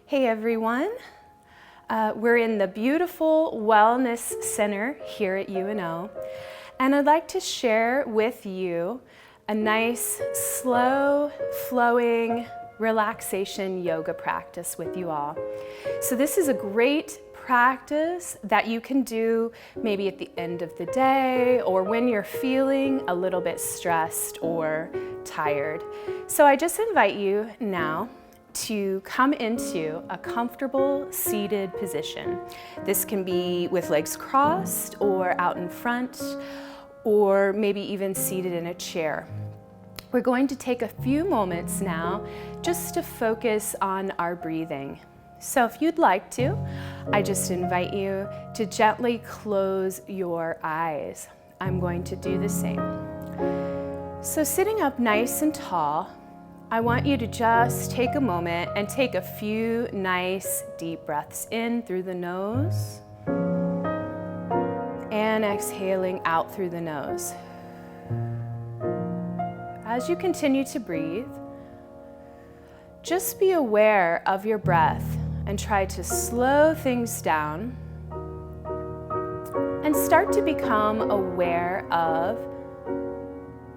Hey everyone, we're in the beautiful Wellness Center here at UNO, and I'd like to share with you a nice, slow, flowing relaxation yoga practice with you all. So this is a great practice that you can do maybe at the end of the day or when you're feeling a little bit stressed or tired. So I just invite you now to come into a comfortable seated position. This can be with legs crossed or out in front, or maybe even seated in a chair. We're going to take a few moments now just to focus on our breathing. So if you'd like to, I just invite you to gently close your eyes. I'm going to do the same. So sitting up nice and tall, I want you to just take a moment and take a few nice deep breaths in through the nose and exhaling out through the nose. As you continue to breathe, just be aware of your breath and try to slow things down and start to become aware of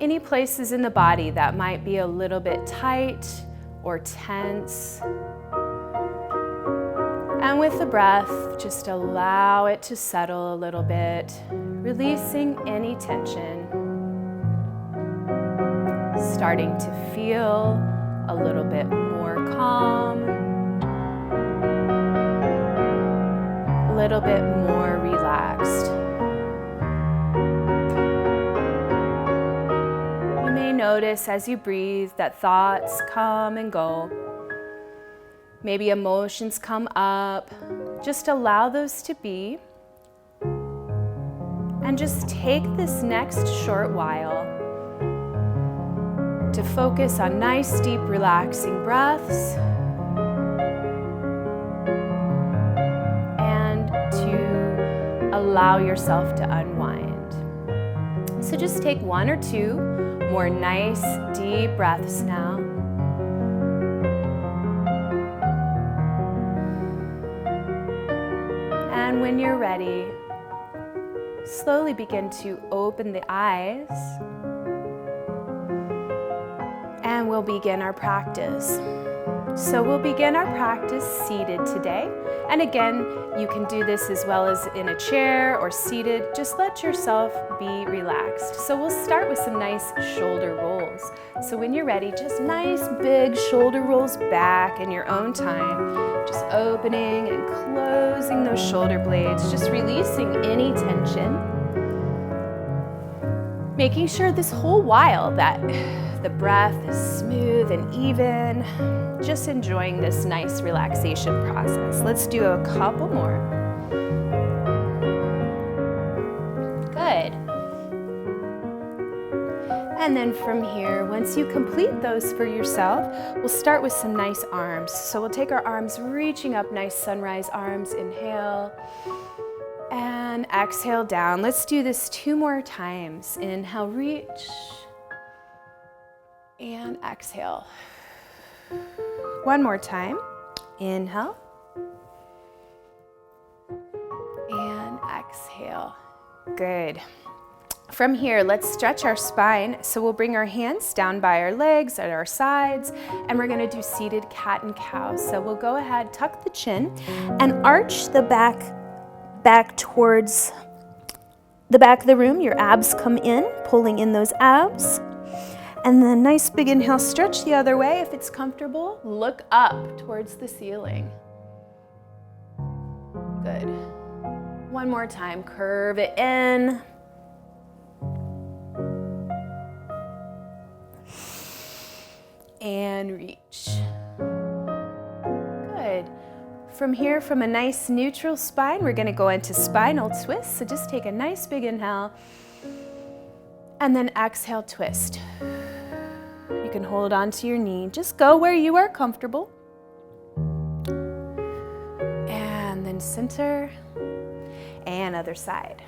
any places in the body that might be a little bit tight or tense. And with the breath, just allow it to settle a little bit, releasing any tension. Starting to feel a little bit more calm, a little bit more relaxed. Notice as you breathe that thoughts come and go. Maybe emotions come up. Just allow those to be. And just take this next short while to focus on nice, deep, relaxing breaths and to allow yourself to unwind. So just take one or two more nice, deep breaths now. And when you're ready, slowly begin to open the eyes, and we'll begin our practice. So we'll begin our practice seated today. And again, you can do this as well as in a chair or seated. Just let yourself be relaxed. So we'll start with some nice shoulder rolls. So when you're ready, just nice big shoulder rolls back in your own time. Just opening and closing those shoulder blades, just releasing any tension. Making sure this whole while that the breath is smooth and even, just enjoying this nice relaxation process. Let's do a couple more. Good. And then from here, once you complete those for yourself, we'll start with some nice arms. So we'll take our arms reaching up, nice sunrise arms. Inhale and exhale down. Let's do this 2 more times. Inhale, reach. And exhale. 1 more time. Inhale. And exhale. Good. From here, let's stretch our spine. So we'll bring our hands down by our legs at our sides, and we're going to do seated cat and cow. So we'll go ahead, tuck the chin, and arch the back towards the back of the room. Your abs come in, pulling in those abs. And then nice big inhale, stretch the other way if it's comfortable. Look up towards the ceiling. Good. 1 more time, curve it in. And reach. Good. From here, from a nice neutral spine, we're gonna go into spinal twist. So just take a nice big inhale and then exhale, twist. You can hold on to your knee. Just go where you are comfortable. And then center and other side.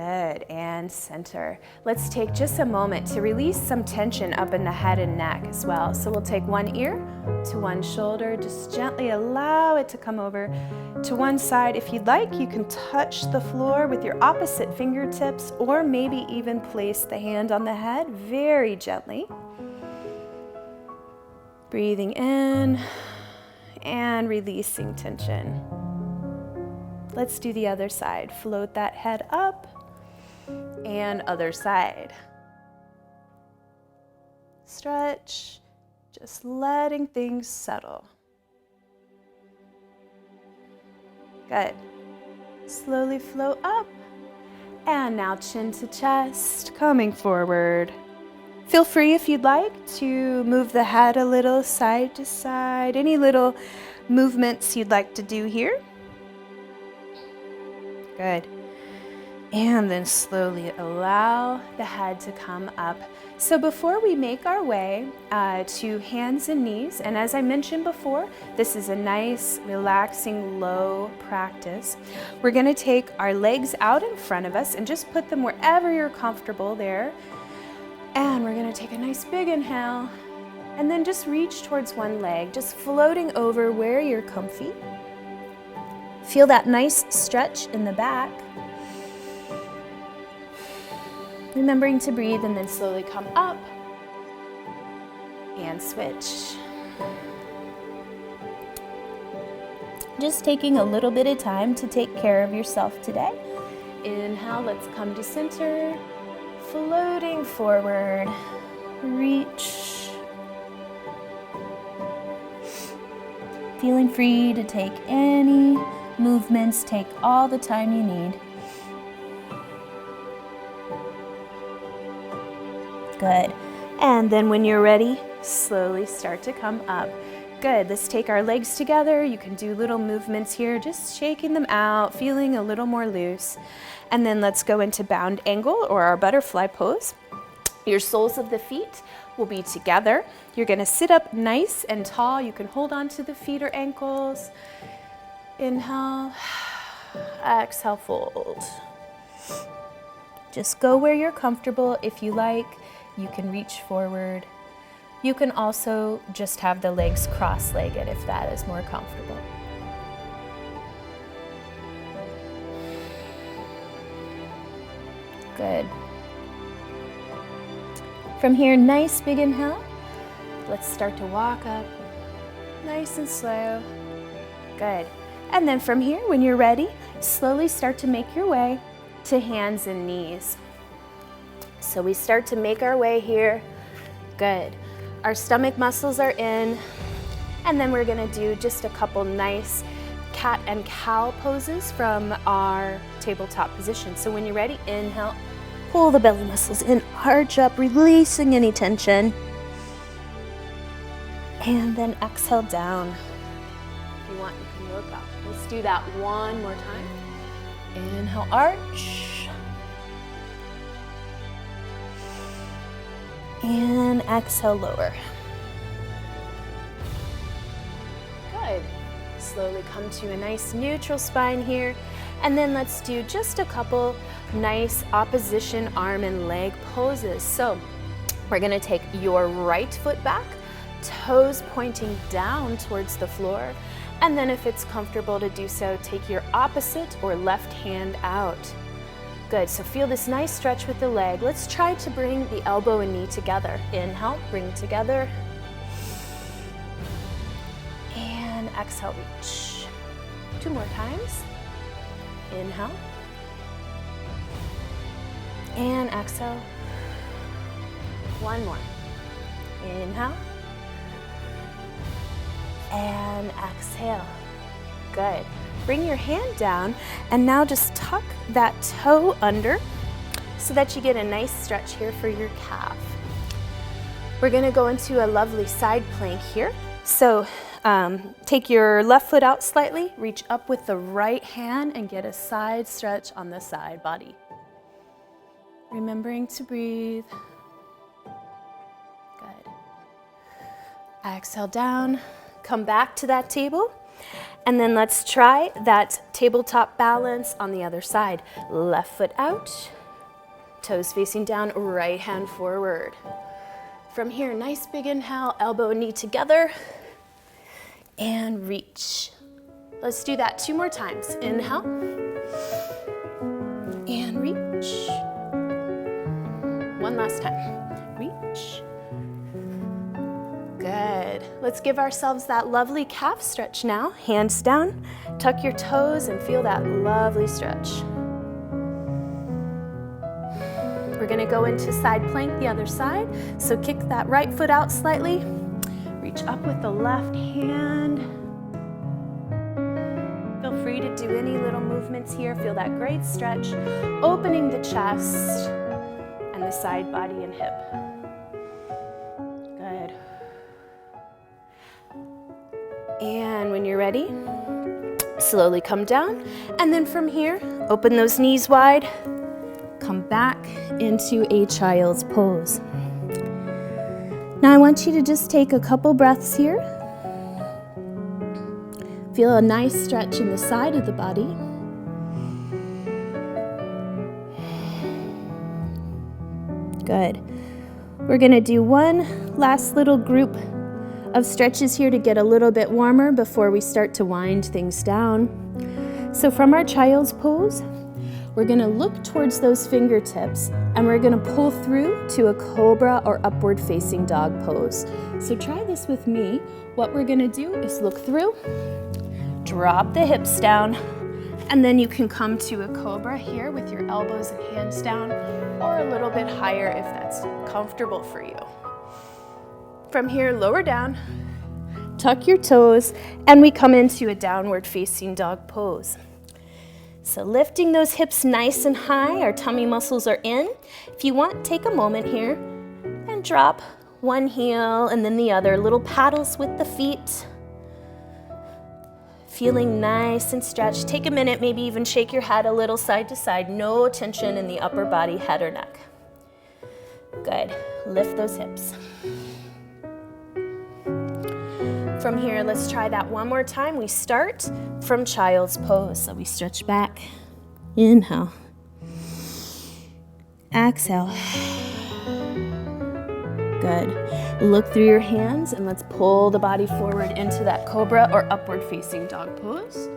Good, and center. Let's take just a moment to release some tension up in the head and neck as well. So we'll take one ear to one shoulder, just gently allow it to come over to one side. If you'd like, you can touch the floor with your opposite fingertips, or maybe even place the hand on the head very gently. Breathing in and releasing tension. Let's do the other side. Float that head up. And other side. Stretch, just letting things settle. Good. Slowly float up. And now chin to chest, coming forward. Feel free, if you'd like, to move the head a little side to side. Any little movements you'd like to do here. Good. And then slowly allow the head to come up. So before we make our way to hands and knees, and as I mentioned before, this is a nice, relaxing, low practice. We're gonna take our legs out in front of us and just put them wherever you're comfortable there. And we're gonna take a nice big inhale, and then just reach towards one leg, just floating over where you're comfy. Feel that nice stretch in the back. Remembering to breathe, and then slowly come up and switch. Just taking a little bit of time to take care of yourself today. Inhale, let's come to center. Floating forward, reach. Feeling free to take any movements, take all the time you need. Good. And then when you're ready, slowly start to come up. Good. Let's take our legs together. You can do little movements here, just shaking them out, feeling a little more loose. And then let's go into bound angle, or our butterfly pose. Your soles of the feet will be together. You're going to sit up nice and tall. You can hold on to the feet or ankles. Inhale, exhale, fold. Just go where you're comfortable. If you like, you can reach forward. You can also just have the legs cross-legged if that is more comfortable. Good. From here, nice big inhale. Let's start to walk up, nice and slow. Good. And then from here, when you're ready, slowly start to make your way to hands and knees. So we start to make our way here. Good. Our stomach muscles are in. And then we're gonna do just a couple nice cat and cow poses from our tabletop position. So when you're ready, inhale, pull the belly muscles in, arch up, releasing any tension. And then exhale down. If you want, you can look up. Let's do that one more time. Inhale, arch. And exhale, lower. Good. Slowly come to a nice neutral spine here. And then let's do just a couple nice opposition arm and leg poses. So we're gonna take your right foot back, toes pointing down towards the floor. And then if it's comfortable to do so, take your opposite or left hand out. Good, so feel this nice stretch with the leg. Let's try to bring the elbow and knee together. Inhale, bring together. And exhale, reach. 2 more times. Inhale. And exhale. 1 more. Inhale. And exhale. Good. Bring your hand down, and now just tuck that toe under so that you get a nice stretch here for your calf. We're gonna go into a lovely side plank here. So take your left foot out slightly, reach up with the right hand and get a side stretch on the side body. Remembering to breathe. Good. Exhale down, come back to that table. And then let's try that tabletop balance on the other side. Left foot out, Toes facing down, right hand forward. From here, nice big inhale, elbow and knee together, and reach. Let's do that 2 more times. Inhale, and reach. One last time, reach. Good. Let's give ourselves that lovely calf stretch now. Hands down, tuck your toes and feel that lovely stretch. We're gonna go into side plank the other side. So kick that right foot out slightly. Reach up with the left hand. Feel free to do any little movements here. Feel that great stretch, opening the chest and the side body and hip. Good. And when you're ready, slowly come down. And then from here, open those knees wide. Come back into a child's pose. Now I want you to just take a couple breaths here. Feel a nice stretch in the side of the body. Good. We're gonna do one last little group of stretches here to get a little bit warmer before we start to wind things down. So from our child's pose, we're gonna look towards those fingertips and we're gonna pull through to a cobra or upward facing dog pose. So try this with me. What we're gonna do is look through, drop the hips down, and then you can come to a cobra here with your elbows and hands down, or a little bit higher if that's comfortable for you. From here, lower down, tuck your toes, and we come into a downward facing dog pose. So lifting those hips nice and high, our tummy muscles are in. If you want, take a moment here and drop one heel and then the other, little paddles with the feet. Feeling nice and stretched. Take a minute, maybe even shake your head a little side to side. No tension in the upper body, head or neck. Good, lift those hips. From here, let's try that one more time. We start from child's pose. So we stretch back, inhale, exhale. Good. Look through your hands and let's pull the body forward into that cobra or upward facing dog pose.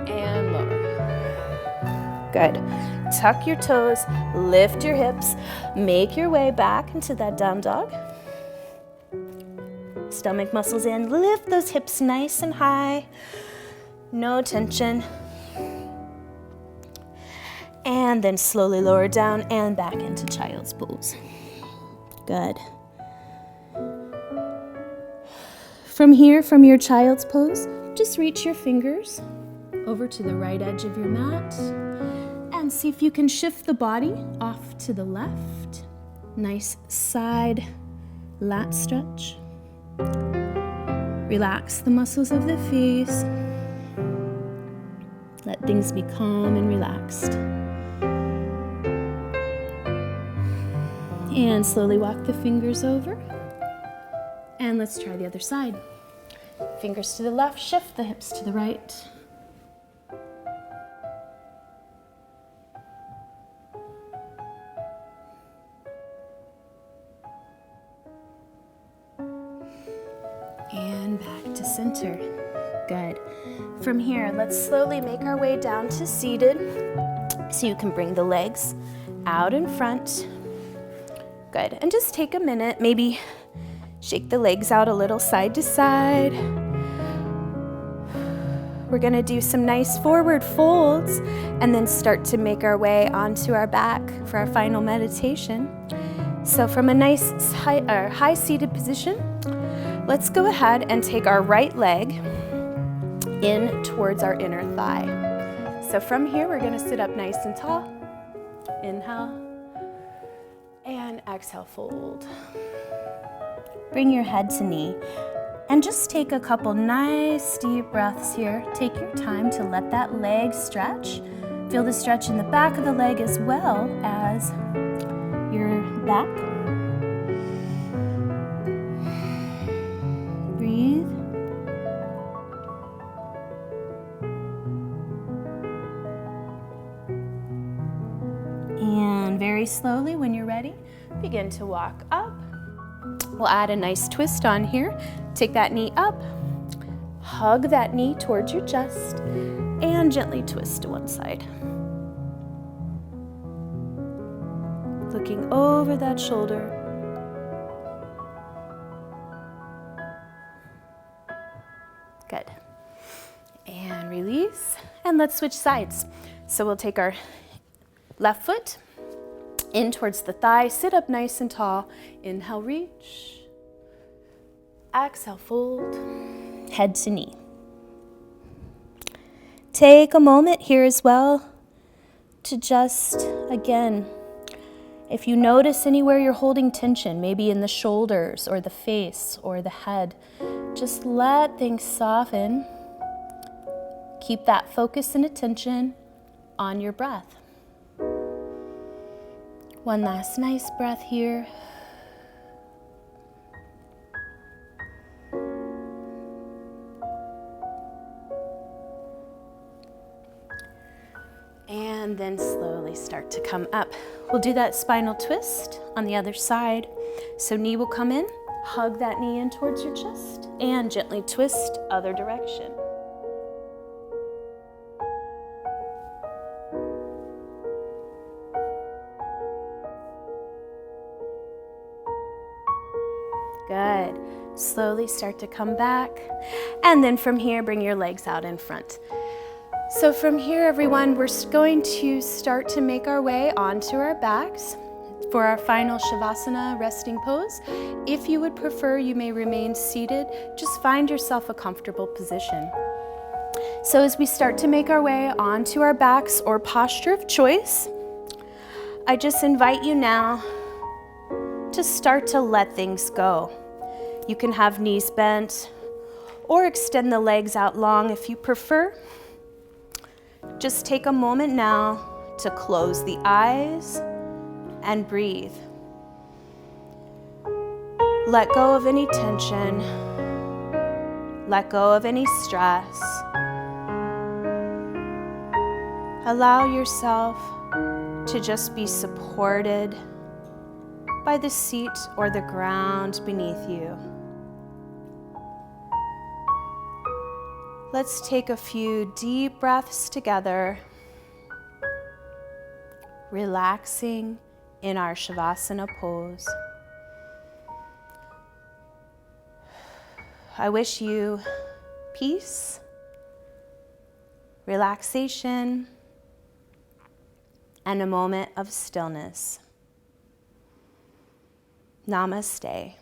And lower. Good. Tuck your toes, lift your hips, make your way back into that down dog. Stomach muscles in, lift those hips nice and high, no tension. And then slowly lower down and back into child's pose. Good. From here, from your child's pose, just reach your fingers over to the right edge of your mat and see if you can shift the body off to the left. Nice side lat stretch. Relax the muscles of the face. Let things be calm and relaxed. And slowly walk the fingers over. And let's try the other side. Fingers to the left, shift the hips to the right. And back to center. Good. From here, let's slowly make our way down to seated. So you can bring the legs out in front. Good. And just take a minute, maybe shake the legs out a little side to side. We're going to do some nice forward folds and then start to make our way onto our back for our final meditation. So from a nice high seated position, let's go ahead and take our right leg in towards our inner thigh. So from here, we're going to sit up nice and tall. Inhale. And exhale, fold. Bring your head to knee. And just take a couple nice deep breaths here. Take your time to let that leg stretch. Feel the stretch in the back of the leg as well as your back. Breathe. slowly, when you're ready, begin to walk up. We'll add a nice twist on here. Take that knee up, hug that knee towards your chest, and gently twist to one side. Looking over that shoulder. Good. And release. And let's switch sides. So we'll take our left foot in towards the thigh. Sit up nice and tall. Inhale, reach. Exhale, fold. Head to knee. Take a moment here as well to just, again, if you notice anywhere you're holding tension, maybe in the shoulders or the face or the head, just let things soften. Keep that focus and attention on your breath. One last nice breath here. And then slowly start to come up. We'll do that spinal twist on the other side. So knee will come in, hug that knee in towards your chest, and gently twist other direction. Good. Slowly start to come back. And then from here, bring your legs out in front. So from here, everyone, we're going to start to make our way onto our backs for our final Shavasana resting pose. If you would prefer, you may remain seated. Just find yourself a comfortable position. So as we start to make our way onto our backs or posture of choice, I just invite you now to start to let things go. You can have knees bent or extend the legs out long if you prefer. Just take a moment now to close the eyes and breathe. Let go of any tension. Let go of any stress. Allow yourself to just be supported by the seat or the ground beneath you. Let's take a few deep breaths together, relaxing in our Shavasana pose. I wish you peace, relaxation, and a moment of stillness. Namaste.